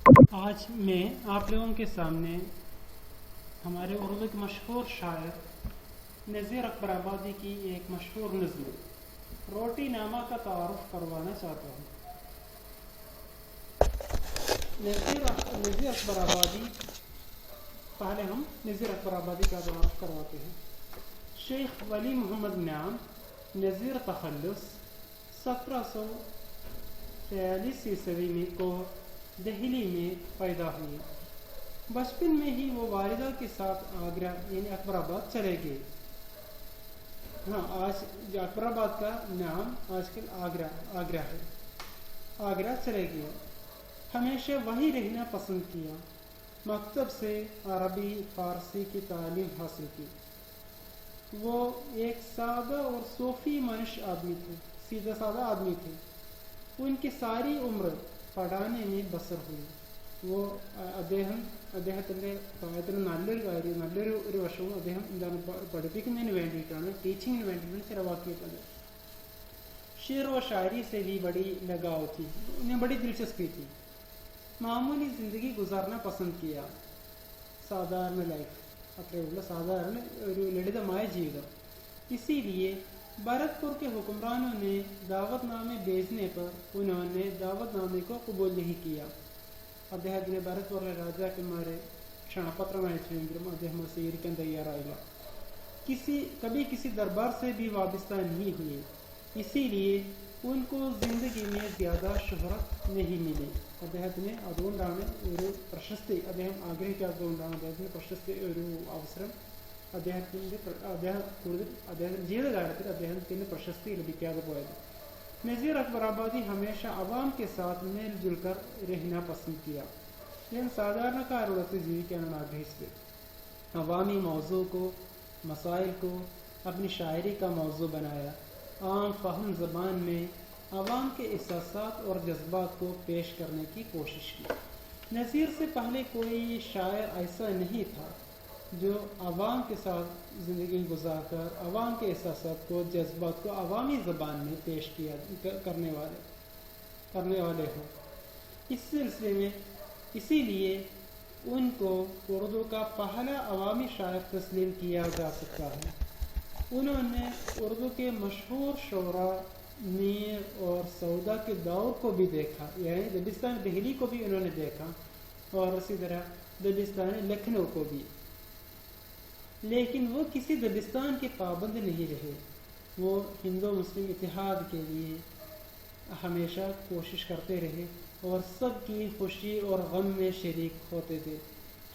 آج میں آپ لوگوں کے سامنے ہمارے اردو کے مشہور شاعر نذیر اکبر آبادی کی ایک مشہور نظم روٹی نامہ کا تعارف کروانا چاہتا ہوں۔ نذیر اکبر آبادی، پہلے ہم نذیر اکبر آبادی کا تعارف کرواتے ہیں۔ شیخ ولی محمد نعام نذیر تخلص 1746 عیسوی میں کو دہلی میں پیدا ہوئے۔ بچپن میں ہی وہ والدہ کے ساتھ آگرہ یعنی اکبر آباد چلے گئے۔ آج جو اکبر آباد کا نام آج کل آگرہ ہے، آگرہ چلے گئے۔ ہمیشہ وہیں رہنا پسند کیا۔ مکتب سے عربی فارسی کی تعلیم حاصل کی۔ وہ ایک سادہ اور صوفی منش آدمی تھے، سیدھا سادہ آدمی تھے۔ ان کی ساری عمر പഠാനെ buzzer പോയി. അദ്ദേഹത്തിൻ്റെ പ്രായത്തിന് നല്ലൊരു വർഷവും അദ്ദേഹം പഠിപ്പിക്കുന്നതിന് വേണ്ടിയിട്ടാണ്, ടീച്ചിങ്ങിന് വേണ്ടിയിട്ടാണ് ചിലവാക്കിയിട്ടുള്ളത്. شعر و شاعری سے بھی بڑی لگاؤ تھی، انہیں بڑی دلچسپی تھی۔ معمولی زندگی گزارنا پسند کیا، സാധാരണ ലൈഫ്, അത്രയുള്ള സാധാരണ ഒരു ലളിതമായ ജീവിതം. اسی لیے بھرتپور کے حکمرانوں نے دعوت نامے بھیجنے پر انہوں نے دعوت نامے کو قبول نہیں کیا. അദ്ദേഹത്തിന് ഭരത്പൂരിലെ രാജാക്കന്മാരെ ക്ഷണപത്രം അയച്ചുവെങ്കിലും അദ്ദേഹം സ്വീകരിക്കാൻ തയ്യാറായില്ല. کبھی کسی دربار سے بھی وابستہ نہیں ہوئے، اسی لیے ان کو زندگی میں زیادہ شہرت نہیں ملی. അദ്ദേഹത്തിന് അതുകൊണ്ടാണ് ഒരു പ്രശസ്തി, അദ്ദേഹം ആഗ്രഹിക്കാത്തതുകൊണ്ടാണ് അദ്ദേഹത്തിന് പ്രശസ്തി ഒരു അവസരം അദ്ദേഹത്തിൻ്റെ ജീവിതകാലത്തിൽ അദ്ദേഹത്തിന് പ്രശസ്തി ലഭിക്കാതെ പോയത്. نذیر اکبر آبادی ہمیشہ عوام کے ساتھ مل جل کر رہنا پسند کیا. ഞാൻ സാധാരണക്കാരോടൊത്ത് ജീവിക്കാനാണ് ആഗ്രഹിച്ചത്. عوامی موضوع کو، مسائل کو اپنی شاعری کا موضوع بنایا. عام فہم زبان میں عوام کے احساسات اور جذبات کو پیش کرنے کی کوشش کی. نذیر سے پہلے کوئی شاعر ایسا نہیں تھا جو عوام کے ساتھ زندگی گزار کر عوام کے احساسات کو، جذبات کو عوامی زبان میں پیش کرنے والے ہوں. اس سلسلے میں اسی لیے ان کو اردو کا پہلا عوامی شاعر تسلیم کیا جا سکتا ہے. انہوں نے اردو کے مشہور شعراء میر اور سودا کے دور کو بھی دیکھا، یعنی دبستان دہلی کو بھی انہوں نے دیکھا، اور اسی طرح دبستان لکھنؤ کو بھی. لیکن وہ کسی دبستان کے پابند نہیں رہے. وہ ہندو مسلم اتحاد کے لیے ہمیشہ کوشش کرتے رہے اور سب کی خوشی اور غم میں شریک ہوتے تھے.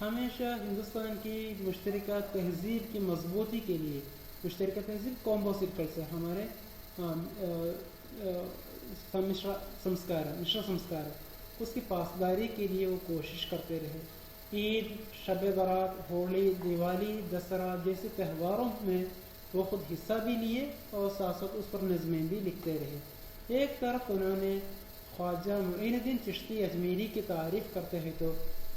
ہمیشہ ہندوستان کی مشترکہ تہذیب کی مضبوطی کے لیے، مشترکہ تہذیب کمپوزٹ کلچر، ہمارے مشرا سمسکار، اس کی پاسداری کے لیے وہ کوشش کرتے رہے. عید، شب برات، ہولی، دیوالی، دسہرہ جیسے تہواروں میں وہ خود حصہ بھی لیے اور ساتھ ساتھ اس پر نظمیں بھی لکھتے رہے. ایک طرف انہوں نے خواجہ معین الدین چشتی اجمیری کی تعریف کرتے ہیں تو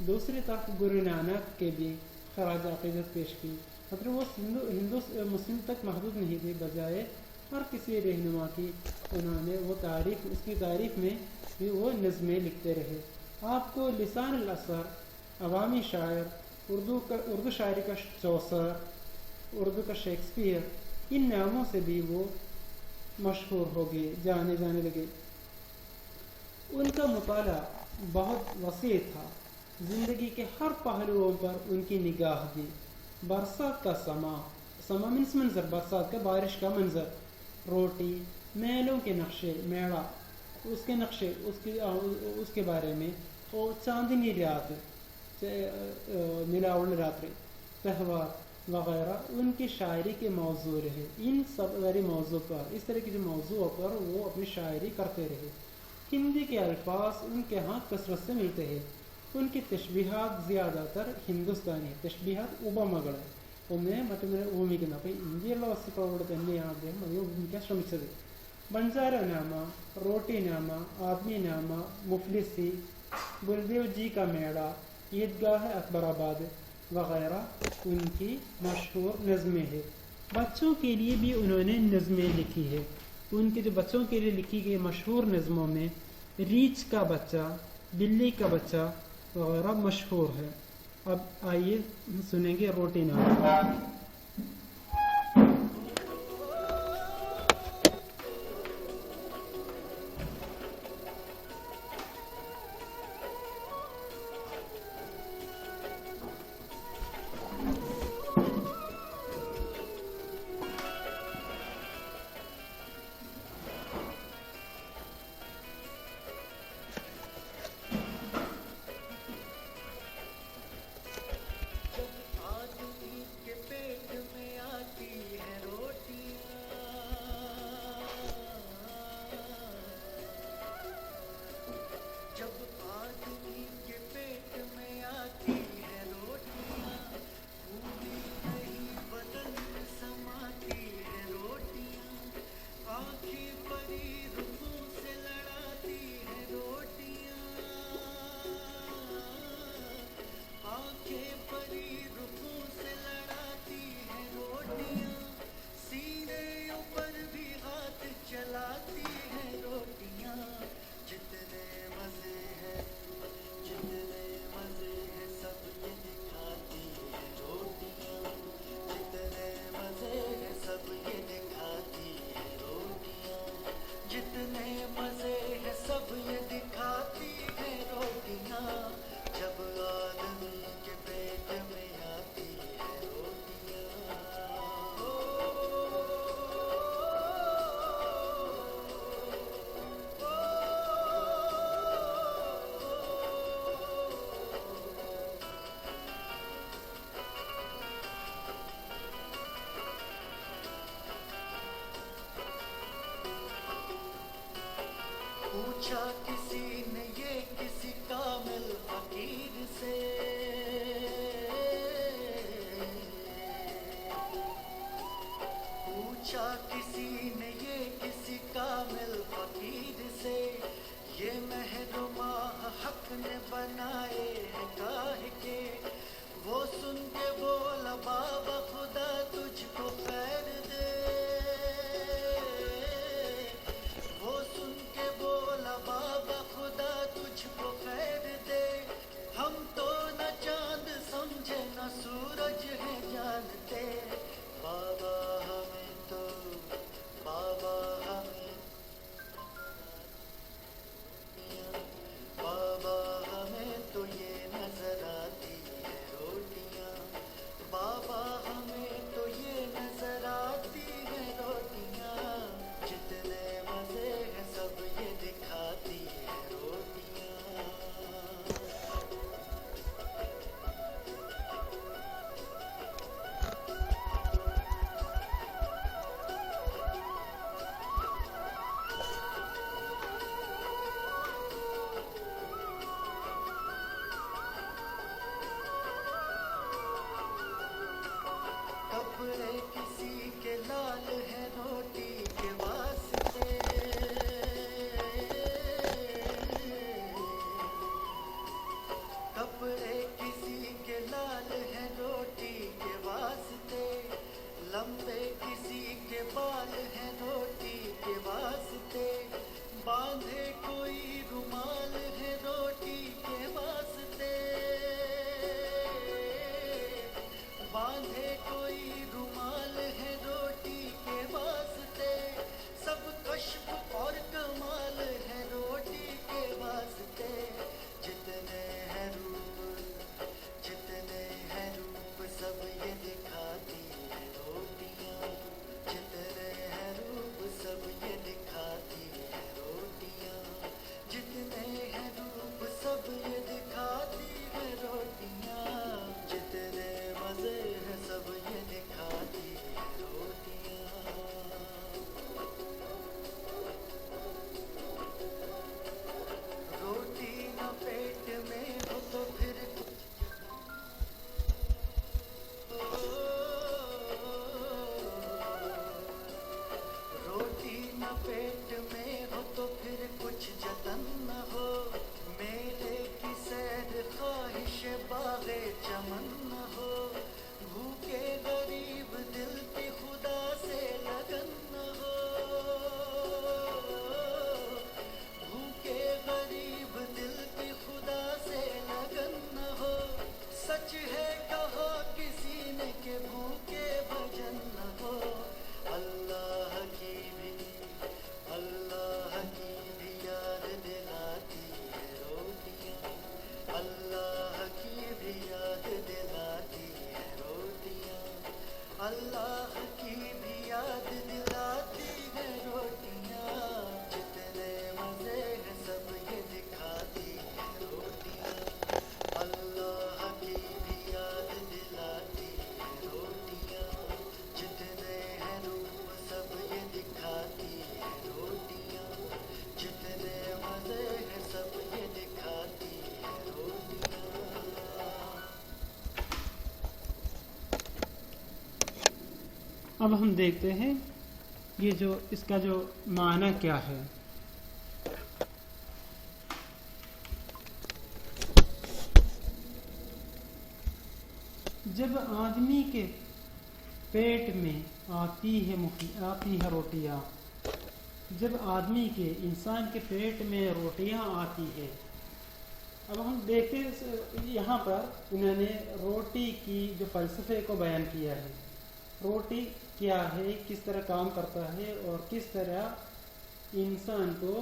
دوسری طرف گرو نانک کے بھی خراج عقیدت پیش کی. مطلب وہ ہندو مسلم تک محدود نہیں تھے، بجائے ہر کسی رہنما کی انہوں نے وہ تعریف، اس کی تعریف میں بھی وہ نظمیں لکھتے رہے. آپ کو لسان الاثر، عوامی شاعر، اردو شاعری کا چوسر، اردو کا شیکسپیئر، ان ناموں سے بھی وہ مشہور ہو گئے، جانے لگے. ان کا مطالعہ بہت وسیع تھا، زندگی کے ہر پہلوؤں پر ان کی نگاہ دی. برسات کا سما منظر، برسات کا، بارش کا منظر، روٹی، میلوں کے نقشے، میڑا، اس کے نقشے، اس کے بارے میں، اور چاندنی رات، نیلاول راتری، تہوار وغیرہ ان کی شاعری کے موضوع رہے. ان ساری موضوع پر، اس طرح کے جو موضوع پر وہ اپنی شاعری کرتے رہے. ہندی کے الفاظ ان کے ہاں کثرت سے ملتے ہیں. ان کی تشبیہات زیادہ تر ہندوستانی تشبیہات ഉപമകള് ഒന്നിനെ മറ്റൊന്നിനെ ഉപമിക്കുന്നു. അപ്പോൾ ഇന്ത്യയുള്ള വസ്തുക്കളോട് തന്നെയാണ് അദ്ദേഹം അത് ഉപമിക്കാൻ ശ്രമിച്ചത്. ബഞ്ചാര നാമ, റോട്ടി നാമ, ആദ്മി നാമ, മുഫ്ലിസി, ബുൽദേവ് ജി کا میڑا، عیدگاہ اکبر آباد وغیرہ ان کی مشہور نظمیں ہیں. بچوں کے لیے بھی انہوں نے نظمیں لکھی ہے. ان کے جو بچوں کے لیے لکھی گئی مشہور نظموں میں ریچھ کا بچہ، بلی کا بچہ، وغیرہ مشہور ہے. اب آئیے سنیں گے روٹی نان. پوچھا کسی نے یہ کسی کامل فقیر سے، پوچھا کسی نے یہ کسی کامل فقیر سے، یہ محرمہ حق نے بنائے ہیں کاہ کے، وہ سن کے بولا بابا خدا تجھ کو خیر دے، وہ سن کے بولا بابا خدا تجھ کو خیر دے، ہم تو نہ چاند سمجھے نہ سورج ہے جانتے، بابا ہمیں تو بابا ہمیں بابا ہمیں تو یہ نظر آتی ہے روٹیاں، بابا ہمیں تو یہ نظر آتی ہے روٹیاں، جتنے مزے ہیں سب یہ دکھاتی ہے روٹیاں. کپڑے کسی کے لال ہے روٹی کے واسطے، کپڑے کسی کے لال ہے روٹی کے واسطے، لمبے کسی کے بال ہیں روٹی کے واسطے، باندھے کوئی رومال ہے روٹی کے واسطے، باندھے کوئی رومال ہے روٹی کے واسطے، سب کشف اور کمال ہے روٹی کے واسطے، جتنے ہیں روپ جتنے ہیں روپ سب یہ دکھاتی ہے روٹیاں، جتنے ہیں روپ سب یہ دکھاتی ہے روٹیاں، اب ہم دیکھتے ہیں یہ جو اس کا جو معنی کیا ہے. جب آدمی کے پیٹ میں آتی ہے روٹیاں، جب آدمی کے انسان کے پیٹ میں روٹیاں آتی ہے. اب ہم دیکھتے ہیں یہاں پر انہوں نے روٹی کی جو فلسفے کو بیان کیا ہے. روٹی کیا ہے، کس طرح کام کرتا ہے اور کس طرح انسان کو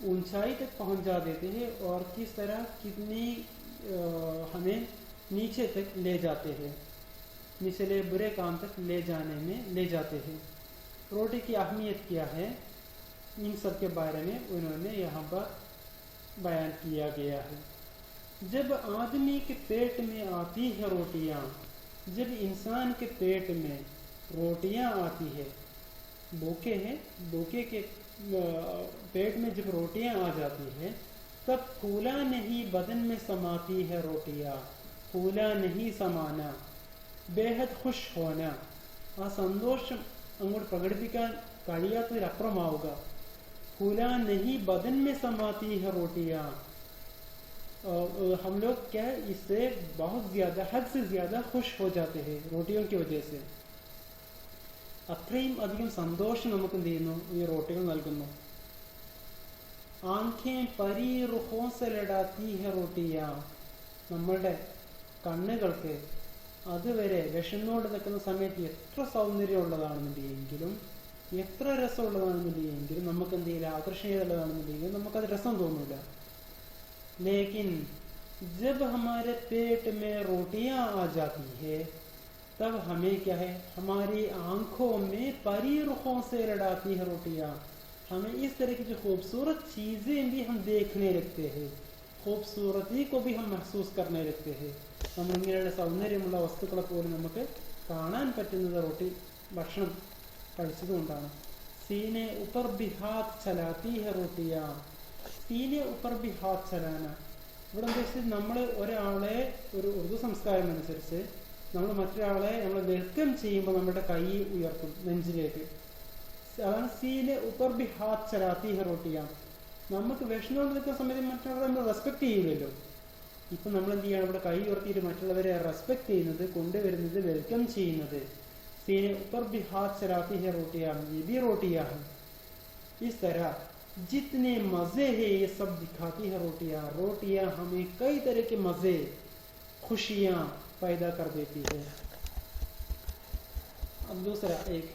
اونچائی تک پہنچا دیتے ہیں اور کس طرح کتنی ہمیں نیچے تک لے جاتے ہیں، نچلے برے کام تک لے جاتے ہیں. روٹی کی اہمیت کیا ہے، ان سب کے بارے میں انہوں نے یہاں پر بیان کیا گیا ہے. جب آدمی کے پیٹ میں آتی ہے روٹیاں، جب انسان کے پیٹ میں روٹیاں آتی ہے، بھوکے کے پیٹ میں جب روٹیاں آ جاتی ہیں، تب پھولا نہیں بدن میں سماتی ہے روٹیاں، پھولا نہیں സമാന ബേഹദ് ഖുഷ് ഹോന. ആ സന്തോഷം അങ്ങോട്ട് പ്രകടിപ്പിക്കാൻ കഴിയാത്തതിലപ്പുറമാവുക. پھولا نہیں بدن میں سماتی ہے روٹیاں. ہم لوگ کیا اس سے بہت زیادہ، حد سے زیادہ خوش ہو جاتے ہیں روٹیوں کی وجہ سے. അത്രയും അധികം സന്തോഷം നമുക്ക് എന്ത് ചെയ്യുന്നു, ഈ റോട്ടികൾ നൽകുന്നു. ആംഖേം പരി റുഹോं से लड़ाती है रोटियां. നമ്മളുടെ കണ്ണുകൾക്ക് അതുവരെ വിശന്നോട് നിൽക്കുന്ന സമയത്ത് എത്ര സൗന്ദര്യമുള്ളതാണെന്നുണ്ടെങ്കിലും, എത്ര രസമുള്ളതാണെന്നുണ്ടെങ്കിലും, നമുക്ക് എന്ത് ചെയ്യില്ല, ആകർഷണീയതയുള്ളതാണെന്നുണ്ടെങ്കിലും നമുക്കത് രസം തോന്നില്ല. लेकिन जब हमारे पेट में रोटियां आ जाती है, तब हमें क्या है, हमारी आंखों में परी रुखों से लड़ाती है रोटियां. हमें इस तरह की जो खूबसूरत चीज़ें भी हम देखने लगते हैं, खूबसूरती को भी हम महसूस करने लगते हैं. നമ്മളിങ്ങനെയുള്ള സൗന്ദര്യമുള്ള വസ്തുക്കളെ പോലും നമുക്ക് കാണാൻ പറ്റുന്നത് റോട്ടി ഭക്ഷണം കഴിച്ചതുകൊണ്ടാണ്. സീനെ ഉപ്പർ ബി ഹാത്ത് ചലാത്തി ഹെ റോട്ടിയാ. സീനെ ഉപ്പർ ബി ഹാത്ത് ചലാന, ഇവിടെ ഉദ്ദേശിച്ചത് നമ്മൾ ഒരാളെ, ഒരു ഉറുദു സംസ്കാരം അനുസരിച്ച് നമ്മൾ മറ്റൊരാളെ നമ്മൾ വെൽക്കം ചെയ്യുമ്പോൾ നമ്മുടെ കൈ ഉയർത്തും നെഞ്ചിലേക്ക്. അതാണ് സീനെ ഉപ്പർ ബി ഹാത്ത് ചലാത്തി ഹെ റോട്ടിയാ. നമുക്ക് വിഷമം നിൽക്കുന്ന സമയത്ത് മറ്റുള്ളവരെ നമ്മൾ റെസ്പെക്ട് ചെയ്യില്ലല്ലോ. ഇപ്പം നമ്മൾ എന്ത് ചെയ്യണം, ഇവിടെ കൈ ഉയർത്തിയിട്ട് മറ്റുള്ളവരെ റെസ്പെക്ട് ചെയ്യുന്നത്, കൊണ്ടുവരുന്നത്, വെൽക്കം ചെയ്യുന്നത്. സീനെ ഉപ്പർ ബി ഹാത്ത് ചലാത്തി ഹെ റോട്ടിയാ, യേ ബി റോട്ടിയാ ഹൈ. इस तरह जितने मज़े हैं ये सब दिखाती है रोटियां. रोटियां हमें कई तरह के मज़े, खुशियां पैदा कर देती है. अब दूसरा एक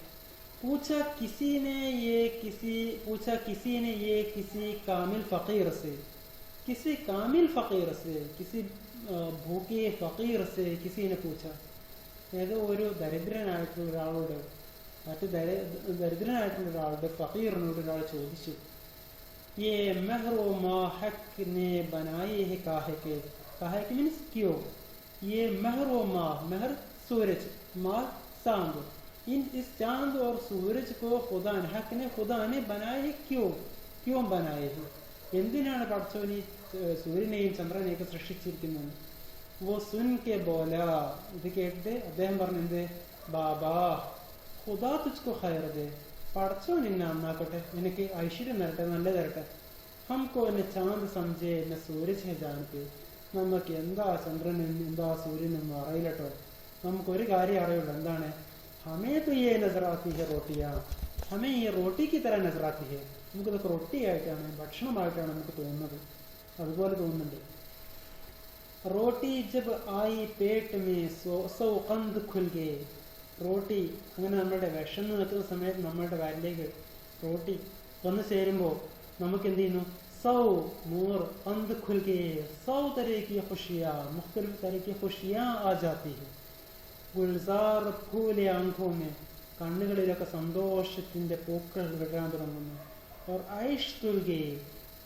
पूछा किसी ने ये किसी कामिल फ़कीर से, किसी कामिल फ़कीर से, किसी भूखे फ़कीर से किसी ने पूछा. ഏതോ ഒരു ദരിദ്രനായിട്ടുള്ള ഒരാളോട്, ദരിദ്രനായിട്ടുള്ള ഒരാളുടെ ഫഖീറിനോട് ഒരാൾ ചോദിച്ചു, ये महर व माहक ने बनाए हैं काहे के मीन्स क्यों. ये महर व माह, महर सूरज, माह चांद, इस चांद और सूरज को खुदा ने बनाए हैं क्यों बनाए हैं. എന്തിനാണ് പടച്ചോൻ ഈ സൂര്യനെയും ചന്ദ്രനെയൊക്കെ സൃഷ്ടിച്ചിരിക്കുന്നത്. वो सुन के बोला, ഇത് കേട്ടിട്ട് അദ്ദേഹം പറഞ്ഞത്, ബാബാ ഖുദാ തുജ്കോ ഖൈർ ദേ, പടച്ചോൻ നിന്നെ നന്നാക്കട്ടെ, നിനക്ക് ഐശ്വര്യം തരട്ടെ, നല്ല തരട്ടെ. ഹംകോ നെ ചാന്ദ് സംജേ നെ സൂരജ് ഹെ ജാനത്തെ. നമുക്ക് എന്താ ചന്ദ്രനും എന്താ സൂര്യനൊന്നും അറിയില്ലട്ടോ. നമുക്കൊരു കാര്യം അറിയുള്ളൂ, എന്താണ്, ഹമേ तो ये नजर आती है रोटियां, हमें ये रोटी की तरह नजर आती है. നമുക്കിതൊക്കെ റൊട്ടിയായിട്ടാണ്, ഭക്ഷണമായിട്ടാണ് നമുക്ക് തോന്നുന്നത്. അതുപോലെ തോന്നുന്നുണ്ട്. റോട്ടി ജബ് ആയി പേട്ട് മേ സോ കന്ത് ഖുൽ ഗേ. റോട്ടി അങ്ങനെ നമ്മളുടെ വിഷന്ന് നിൽക്കുന്ന സമയത്ത് നമ്മളുടെ വയലിലേക്ക് റോട്ടി വന്നു ചേരുമ്പോൾ നമുക്ക് എന്ത് ചെയ്യുന്നു, സൗ മോർ കന്ത് ഖുൽ ഗേ, സൗ തരഹ ഖുഷിയാ, മുഖ്തലിഫ് തരഹ ഖുഷിയാ ആ ജാത്തി ഹൈ. ഗുൽസാർ ഫൂലെ ആംഖോं में, കണ്ണുകളിലൊക്കെ സന്തോഷത്തിന്റെ പൂക്കൾ വിടാൻ തുടങ്ങുന്നു. और ऐश तुल गए,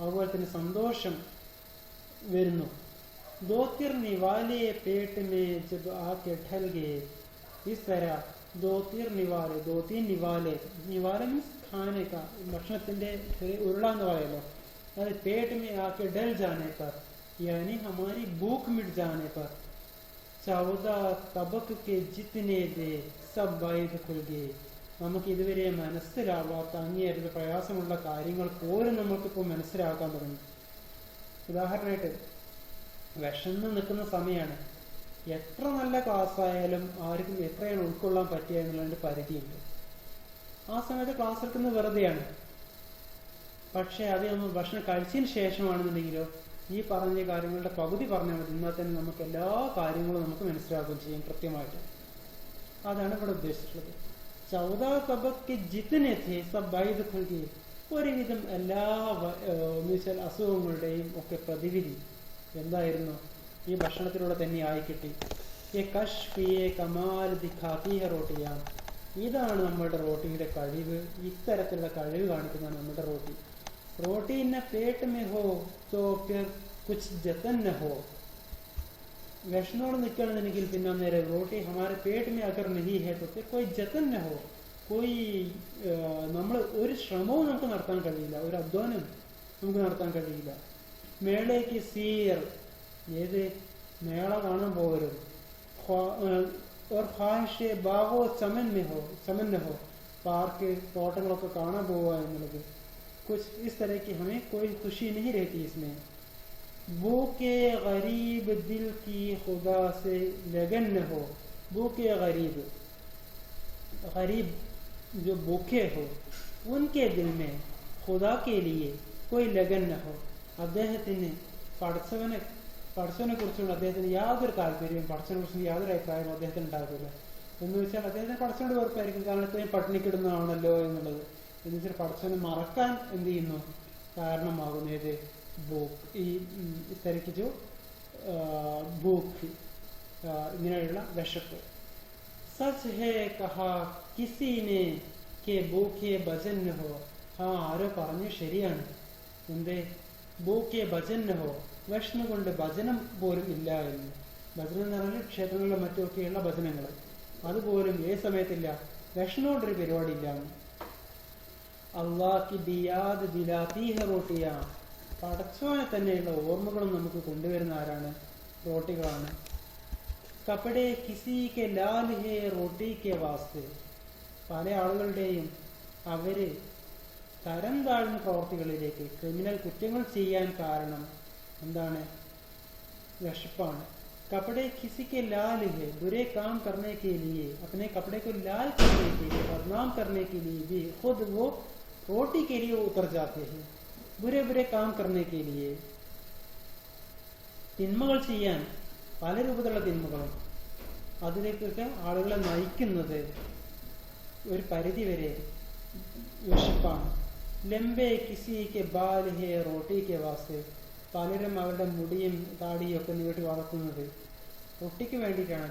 അതുപോലെ തന്നെ സന്തോഷം വരുന്നു. दो तीर निवाले पेट में जब आके ढल गए. इस तरह दो तीन निवाले मीन्स खाने का, ഭക്ഷണത്തിന്റെ ഉരുളാന്ന് പറയല്ലോ. അത് पेट में आके डल जाने पर, यानी हमारी भूख मिट जाने पर, 14 तबक के जितने दे സബ്ബൈദ് ഖുൽഗി, നമുക്ക് ഇതുവരെ മനസ്സിലാവാത്ത അങ്ങേയറ്റം പ്രയാസമുള്ള കാര്യങ്ങൾ പോലും നമുക്കിപ്പോൾ മനസ്സിലാക്കാൻ തുടങ്ങി. ഉദാഹരണമായിട്ട് വിഷന്ന് നിൽക്കുന്ന സമയമാണ്. എത്ര നല്ല ക്ലാസ്സായാലും ആർക്കും എത്രയാണ് ഉൾക്കൊള്ളാൻ പറ്റുക എന്നുള്ളതിൻ്റെ പരിധിയുണ്ട്. ആ സമയത്ത് ക്ലാസ് എടുക്കുന്നത് വെറുതെയാണ്. പക്ഷേ അത് നമ്മൾ ഭക്ഷണം കഴിച്ചതിന് ശേഷമാണെന്നുണ്ടെങ്കിലോ ഈ പറഞ്ഞ കാര്യങ്ങളുടെ പകുതി പറഞ്ഞാൽ മതി, എന്നാൽ തന്നെ നമുക്ക് എല്ലാ കാര്യങ്ങളും നമുക്ക് മനസ്സിലാക്കുകയും ചെയ്യും കൃത്യമായിട്ട്. അതാണ് ഇവിടെ ഉദ്ദേശിച്ചിട്ടുള്ളത്. ചൗദാ സബക്ക് ജിത്തിനെ സബ്ബൈദ് ഖുൽഗി, ഒരുവിധം എല്ലാ എന്ന് വെച്ചാൽ അസുഖങ്ങളുടെയും ഒക്കെ പ്രതിവിധി എന്തായിരുന്നു? ഈ ഭക്ഷണത്തിലൂടെ തന്നെ ആയിക്കിട്ടി. ഈ കഷ്ഫിയെ കമാൽ ദിഖാത്തിയ റോട്ടിയാ, ഇതാണ് നമ്മുടെ റോട്ടിയുടെ കഴിവ്. ഇത്തരത്തിലുള്ള കഴിവ് കാണിക്കുന്നതാണ് നമ്മുടെ റോട്ടി. रोटी न पेट में हो तो फिर कुछ जतन न हो. विष्णु निकलने പിന്നെ നേരെ रोटी हमारे पेट में अगर नहीं है तो फिर कोई जतन न हो. कोई നമ്മൾ ഒരു ശ്രമവും നമുക്ക് നടത്താൻ കഴിയില്ല, ഒരു അധ്വാനം നമുക്ക് നടത്താൻ കഴിയില്ല. മേളേക്ക് സീർ, ഏത് മേള കാണാൻ പോകരുത്. और ख्वाहिश बागो चमन में हो, चमन न हो, പാർക്ക് തോട്ടങ്ങളൊക്കെ കാണാൻ പോവുക എന്നുള്ളത് कुछ इस तरह की हमें कोई खुशी नहीं रहती इसमें. भूखे गरीब दिल की खुदा से लगन न हो. भूखे गरीब, गरीब जो भूखे हो उनके दिल में खुदा के लिए कोई लगन न हो. അദ്ദേഹത്തിന് പഠിച്ചവനെ കുറിച്ചുള്ള അദ്ദേഹത്തിന് യാതൊരു താല്പര്യവും പഠിച്ചവനെ കുറിച്ച് യാതൊരു അഭിപ്രായവും അദ്ദേഹത്തിന് ഉണ്ടാകില്ല. എന്ന് വെച്ചാൽ അദ്ദേഹത്തിന് പഠിച്ചവന്റെ വെറുപ്പായിരിക്കും, കാരണം ഇത്രയും പട്ടിണിക്കിടുന്നതാണല്ലോ എന്നുള്ളത്. എന്ന് വെച്ചാൽ പഠിച്ചവനെ മറക്കാൻ എന്ത് ചെയ്യുന്നു കാരണമാകുന്നത് ഈ തരക്കിച്ചു ഭൂക്ക്, ഇങ്ങനെയുള്ള വിശപ്പ്. സച്ച് ഹേ കഹാ കിസിനെ കെ ഭൂഖെ ഭജൻ ഹോ. ആരോ പറഞ്ഞു ശരിയാണ്. എന്തേ ഭൂഖെ ഭജൻ ഹോ, വിഷ്ണു കൊണ്ട് ഭജനം പോലും ഇല്ല എന്ന്. ഭജനം എന്ന് പറഞ്ഞാൽ ക്ഷേത്രങ്ങളിലും മറ്റുമൊക്കെയുള്ള ഭജനങ്ങൾ, അതുപോലും ഏത് സമയത്തില്ല, വിഷ്ണുവിൻ്റെ ഒരു പരിപാടി ഇല്ല. അള്ളാഹ് കി ദിയാദ് ദിലാത്തി ഹെ റോട്ടിയാ, പടച്ചോനെ തന്നെയുള്ള ഓർമ്മകളും നമുക്ക് കൊണ്ടുവരുന്ന ആരാണ്? റോട്ടികളാണ്. കപ്പടെ കിസി കെ ലാൽ ഹെ റോട്ടി കെ വാസ്തെ. പല ആളുകളുടെയും അവര് തരം താഴ്ന്ന പ്രവർത്തികളിലേക്ക്, ക്രിമിനൽ കുറ്റങ്ങൾ ചെയ്യാൻ കാരണം എന്താണ്? വിശപ്പാണ്. कपड़े किसी के लाल है, बुरे काम करने के लिए, अपने कपड़े को लाल करने के लिए, बदनाम करने के लिए भी खुद वो रोटी के लिए उतर जाते हैं. बुरे बुरे काम करने के लिए, തിന്മകൾ ചെയ്യാൻ പല രൂപത്തിലുള്ള തിന്മകളും അതിലേക്കൊക്കെ ആളുകളെ നയിക്കുന്നത് ഒരു പരിധി വരെ വിശപ്പാണ്. ലംബെ കിസി കെ ബാൽ ഹെ റോട്ടി കെ വാസ്തെ. പലരും അവരുടെ മുടിയും താടിയും ഒക്കെ നീട്ടി വളർത്തുന്നത് റൊട്ടിക്ക് വേണ്ടിയിട്ടാണ്,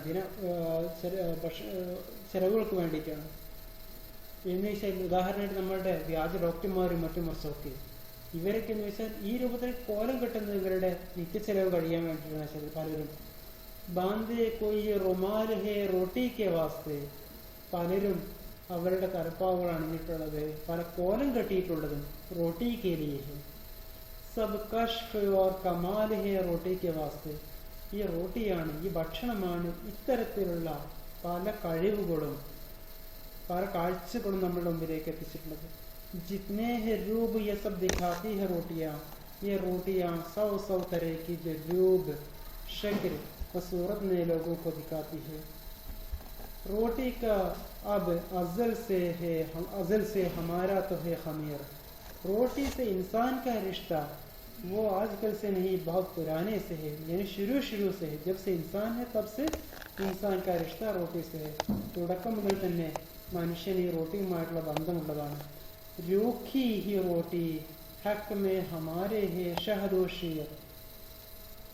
ചെലവുകൾക്ക് വേണ്ടിയിട്ടാണ്. എന്ന് വെച്ചാൽ ഉദാഹരണമായിട്ട് നമ്മളുടെ വ്യാജ ഡോക്ടർമാരും മറ്റും മറിച്ചൊക്കെ ഇവരൊക്കെ എന്ന് വെച്ചാൽ ഈ രൂപത്തിൽ കോലം കെട്ടുന്നത് ഇവരുടെ നിത്യച്ചെലവ് കഴിയാൻ വേണ്ടിയിട്ടാണ് വെച്ചാൽ പലരും. ബാന്ദേ കൊയ് റുമാൽ ഹെ റോട്ടി കെ വാസ്തെ. പലരും അവരുടെ തലപ്പാവുകൾ അണിഞ്ഞിട്ടുള്ളത്, പല കോലം കെട്ടിയിട്ടുള്ളതും റോട്ടി കെ ലിയെ ഹെ. സബ് കഷ്ഫ് ഓർ കമാൽ ഹെ റോട്ടി കെ വാസ്തെ. ഈ റോട്ടിയാണ്, ഈ ഭക്ഷണമാണ് ഇത്തരത്തിലുള്ള പല കഴിവുകളും പല കാഴ്ചകളും നമ്മളുടെ മുമ്പിലേക്ക് എത്തിച്ചിട്ടുള്ളത്. ജിത്നെ ഹെ രൂപ് യെ സബ് ദിഖാത്തി ഹെ റോട്ടിയാ. ये रोटियां सौ सौ तरह की जो रूप शक्ल और सूरत में लोगों को दिखाती है. रोटी का अब अज़ल से हमारा तो है खमीर. रोटी से इंसान का रिश्ता वो आजकल से नहीं, बहुत पुराने से है, यानी शुरू से है. जब से इंसान है तब से इंसान का रिश्ता रोटी से है. തുടക്കം മുതൽ തന്നെ മനുഷ്യൻ ഈ റോട്ടിയുമായിട്ടുള്ള ബന്ധമുള്ളതാണ്. രൂഖി ഹി റോട്ടി ഹക്ക് മേ ഹമാരെ ഹെ ഷഹദോഷിയർ.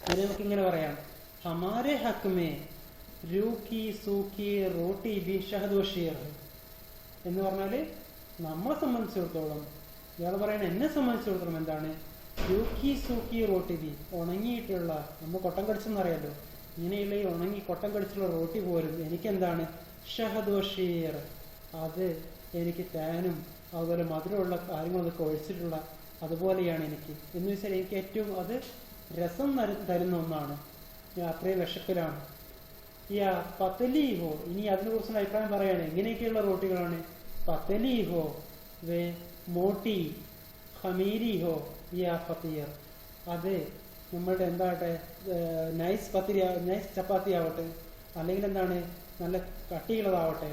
അതിനെ നമുക്കിങ്ങനെ പറയാം, ഹമാരെ ഹക്ക് മേ രൂഖി സൂഖി റോട്ടി ബി ഷഹദോഷിയർ എന്ന് പറഞ്ഞാൽ നമ്മളെ സംബന്ധിച്ചിടത്തോളം, ഇയാൾ പറയുന്നത് എന്നെ സംബന്ധിച്ചിടത്തോളം എന്താണ്? രൂഖി സൂഖി റോട്ടി ബി, ഉണങ്ങിയിട്ടുള്ള, നമ്മൾ കൊട്ടം കടിച്ചെന്നറിയാലോ, ഇങ്ങനെയുള്ള ഈ ഉണങ്ങി കൊട്ടം കടിച്ചുള്ള റോട്ടി പോലും എനിക്കെന്താണ്? ഷഹദോഷീർ, അത് എനിക്ക് തേനും അതുപോലെ മധുരമുള്ള കാര്യങ്ങളൊക്കെ ഒഴിച്ചിട്ടുള്ള അതുപോലെയാണ് എനിക്ക്. എന്ന് വെച്ചാൽ എനിക്ക് ഏറ്റവും അത് രസം തരുന്ന ഒന്നാണ്. ഞാൻ അത്രയും വിശപ്പിലാണ്. യാ പത്തലി ഹോ. ഇനി അതിനെ കുറിച്ചുള്ള അഭിപ്രായം പറയാണ്. എങ്ങനെയൊക്കെയുള്ള റോട്ടികളാണ്? പത്തലി ഹോ വേ മോട്ടി ഖമീരി ഹോ യാ ഫതീർ. അത് നമ്മളുടെ എന്താവട്ടെ, നൈസ് പത്തിരി, നൈസ് ചപ്പാത്തി ആവട്ടെ, അല്ലെങ്കിൽ എന്താണ് നല്ല കട്ടിയുള്ളതാവട്ടെ,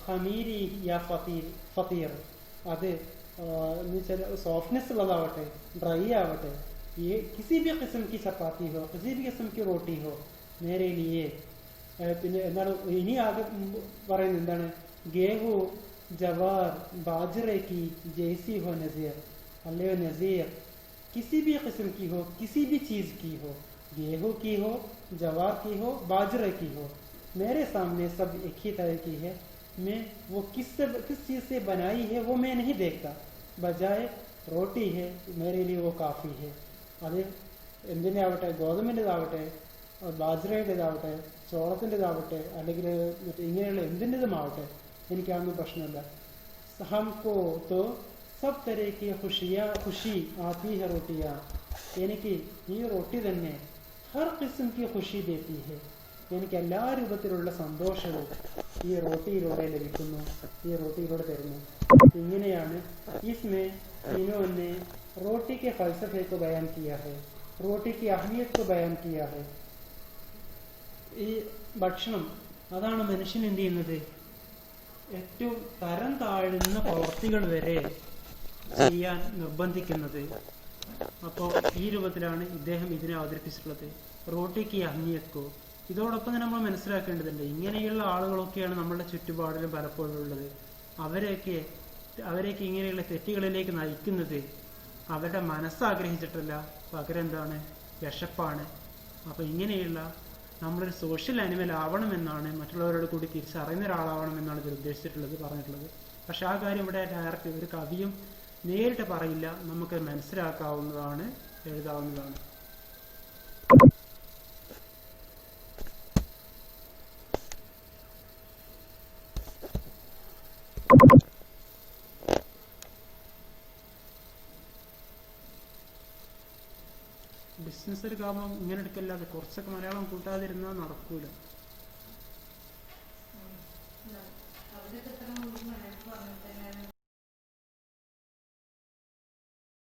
ഖമീരി യാ ഫതീർ അത് എന്ന് വെച്ചാൽ സോഫ്റ്റ്നെസ് ഉള്ളതാവട്ടെ, ഡ്രൈ ആവട്ടെ, ये किसी भी किस्म की चपाती हो, किसी भी किस्म की रोटी हो मेरे लिए. പിന്നെ എന്താണ് ഇനി ആകെ പറയുന്നത് എന്താണ്? ഗേഹു ജവാർ ബാജ്റെ की जैसी हो नज़ीर, अल्ले नज़ीर किसी भी किस्म की हो, किसी भी चीज़ की हो, गेहूं की हो, जवार की हो, बाजरे की हो, मेरे सामने सब एक ही तरह की है. मैं वो किस चीज़ से बनाई है वो मैं नहीं देखता, बजाय रोटी है मेरे लिए वो काफ़ी है. അത് എന്തിൻ്റെ ആവട്ടെ, ഗോതമ്പിൻ്റെതാവട്ടെ, ബാജ്രയുടേതാവട്ടെ, ചോളത്തിൻ്റെതാവട്ടെ, അല്ലെങ്കിൽ ഇങ്ങനെയുള്ള എന്തിൻ്റെതുമാവട്ടെ, എനിക്കാണെന്ന് പ്രശ്നമില്ല. ഹംകോ തോ സബ് തരഹ്കി ഖുഷി ആത്തി ഹെ റോട്ടിയാ. എനിക്ക് ഈ റൊട്ടി തന്നെ ഹർ കിസ്ം കി ഖുഷി ദേത്തി ഹെ. എനിക്ക് എല്ലാ രൂപത്തിലുള്ള സന്തോഷവും ഈ റോട്ടിയിലൂടെ ലഭിക്കുന്നു, ഈ റോട്ടിയിലൂടെ തരുന്നു. ഇങ്ങനെയാണ് इसमें तीनों ने रोटी के फलसफे को बयान किया है, रोटी की अहमियत को बयान किया है. ഈ ഭക്ഷണം അതാണ് മനുഷ്യൻ എന്ത് ചെയ്യുന്നത്, ഏറ്റവും തരം താഴുന്ന പ്രവർത്തികൾ വരെ ചെയ്യാൻ നിർബന്ധിക്കുന്നത്. അപ്പോൾ ഈ രൂപത്തിലാണ് ഇദ്ദേഹം ഇതിനെ അവതരിപ്പിച്ചിട്ടുള്ളത്, റോട്ടിക്ക് അഹ്മിയക്കോ. ഇതോടൊപ്പം തന്നെ നമ്മൾ മനസ്സിലാക്കേണ്ടതുണ്ട്, ഇങ്ങനെയുള്ള ആളുകളൊക്കെയാണ് നമ്മളുടെ ചുറ്റുപാടിലും പലപ്പോഴും ഉള്ളത്. അവരെയൊക്കെ ഇങ്ങനെയുള്ള തെറ്റുകളിലേക്ക് നയിക്കുന്നത് അവരുടെ മനസ്സാഗ്രഹിച്ചിട്ടല്ല, പകരം എന്താണ്, വിശപ്പാണ്. അപ്പോൾ ഇങ്ങനെയുള്ള നമ്മളൊരു സോഷ്യൽ ആനിമൽ ആവണമെന്നാണ്, മറ്റുള്ളവരോട് കൂടി തിരിച്ചറിയുന്ന ഒരാളാവണമെന്നാണ് ഇതിൽ ഉദ്ദേശിച്ചിട്ടുള്ളത്, പറഞ്ഞിട്ടുള്ളത്. പക്ഷെ ആ കാര്യം ഇവിടെ ഡയറക്റ്റ് ഒരു കവിയും നേരിട്ട് പറയില്ല, നമുക്ക് മനസ്സിലാക്കാവുന്നതാണ്, എഴുതാവുന്നതാണ്. ബിസിനസ് എടുക്കാകുമ്പോൾ ഇങ്ങനെ എടുക്കല്ലാതെ കുറച്ചൊക്കെ മലയാളം കൂട്ടാതിരുന്നാൽ നടക്കൂല.